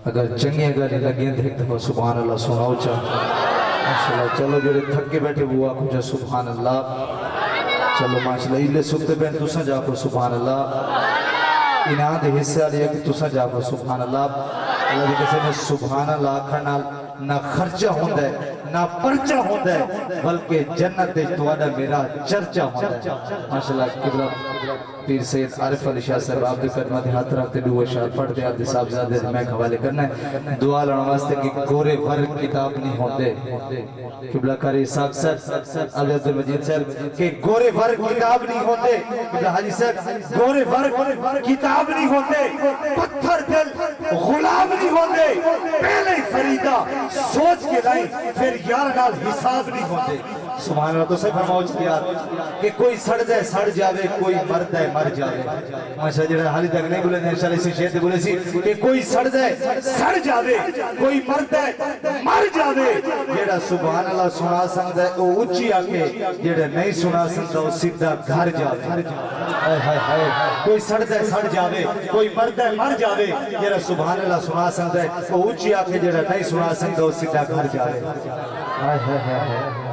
اگر چنگی گالی لگیں تو ایک دفعہ سبحان اللہ سناؤ چاہ ماشاءاللہ چلو جو تھکے بیٹھے وہ آکھو جا سبحان اللہ چلو ماشاءاللہ ایلے سکتے بین تسا جا کو سبحان اللہ انہاں دے حصے آلے ہے کہ تسا جا کو سبحان اللہ اللہ دی کسی نے سبحان اللہ کھنا نہ خرچہ ہوندہ ہے نہ پرچہ ہوندہ ہے بلکہ جنت توڑا میرا چرچہ ہوندہ ہے ماشاءاللہ قبلہ پیر سید عارف علی شاہ صاحب عبد الکرمہ ہاتھ رکھتے دو اشار پڑھتے عبد صاحب زیادہ میں حوالے کرنا ہے دعا لڑنا واسطے کہ گورے ورگ کتاب نہیں ہوندے قبلہ کاری ساک صاحب علی عبدالمجید صاحب کہ گورے ورگ کتاب نہیں ہوندے قبلہ حاجی صاحب گورے ورگ کتاب نہیں ہوندے پتھر دل غلام نہیں ہوندے پہلے فریدہ سوچ کے لائیں پھر یار نال حساب نہیں ہوندے سبحان اللہ تو سے فرماؤ چکیار کہ کوئی سڑ جائے سڑ جاوے کوئی مرد ہے مر جاوے ماشاء جڑا حالی تک نہیں بولے انشاءاللہ اسی شیط بولے سی کہ کوئی سڑ جائے سڑ جاوے کوئی مرد ہے مر جاوے جڑا سبحان اللہ سنا سکتا ہے وہ اچھی آکے جڑا نہیں سنا سکتا وہ سیدھا گھر جاوے کوئی سڑ جائے سڑ جاوے کوئی مرد ہے مر جاوے جڑا سبحان اللہ سنا سکتا ہے وہ اچھی آکے جڑا نہیں سنا سکتا وہ سیدھا گھر جاوے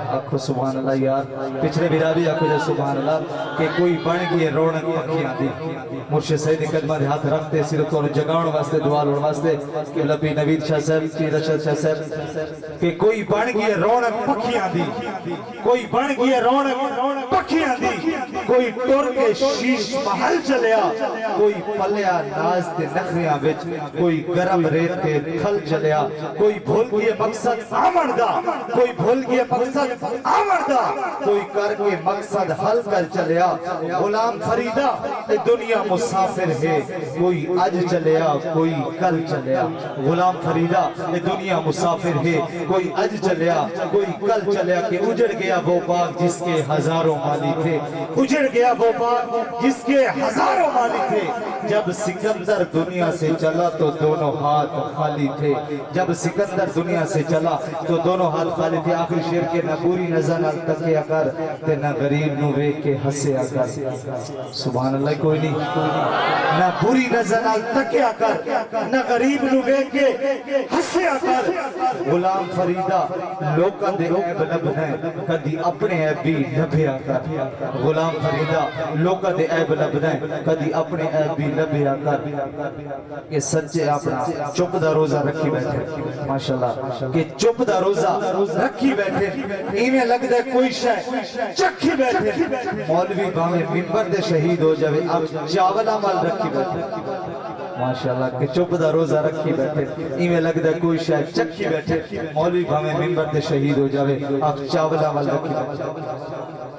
آکھو سبحان اللہ یار پچھلے بیرابی آکھو جا سبحان اللہ کہ کوئی بن گئی رونق پکھیاں دی مرشد سید قدمہ دے ہاتھ رکھتے صرف اور جگاؤں واسطے دعا لوڑ واسطے کہ لبی نوید شاہ صاحب کی رشد شاہ صاحب کہ کوئی بن گئی رونق پکھیاں دی کوئی بن گئی رونق پکھیاں دی کوئی ٹور کے شیش محل چلیا کوئی پلیا ناز تے نخریاں وچ کوئی گرم ریت تے تھل چلیا کوئی بھول گئی مقصد آمن دا کوئی بھول گئی مقصد آمردہ کوئی کر کے مقصد حل کر چلیا غلام فریدہ دنیا مسافر ہے کوئی اج چلیا کوئی کل چلیا غلام فریدہ دنیا مسافر ہے کوئی اج چلیا کوئی کل چلیا کہ اجڑ گیا وہ باغ جس کے ہزاروں مالی تھے اجڑ گیا وہ باغ جس کے ہزاروں مالی تھے جب سکندر دنیا سے چلا تو دونوں ہاتھ خالی تھے جب سکندر دنیا سے چلا تو دونوں ہاتھ خالی تھے آخری شیر کے نہ پوری نظر نہ تکے اکر تے نہ غریب نو وے کے ہسے اکر سبحان اللہ کوئی نہیں نہ پوری نظر نہ تکے اکر نہ غریب نو وے کے ہسے اکر غلام فریدہ لوکاں دے عیب نہ بنائے کدی اپنے عیب بھی نہ بھیا کر غلام فریدہ لوکاں دے عیب نہ بنائے کدی اپنے عیب بھی نہ بھیا کر کہ سچے اپنا چپ دا روزہ رکھی بیٹھے ماشاءاللہ کہ چپ دا روزہ رکھی بیٹھے ایمیں لگ دے کوئی شے چکھی بیٹھے مولوی باہمیں منبر دے شہید ہو جاوے اب چاول عمل رکھی بیٹھے ماشاءاللہ کہ چپ دا روزہ رکھی بیٹھے ایمیں لگ دے کوئی شے چکھی بیٹھے مولوی باہمیں منبر دے شہید ہو جاوے اب چاول عمل رکھی بیٹھے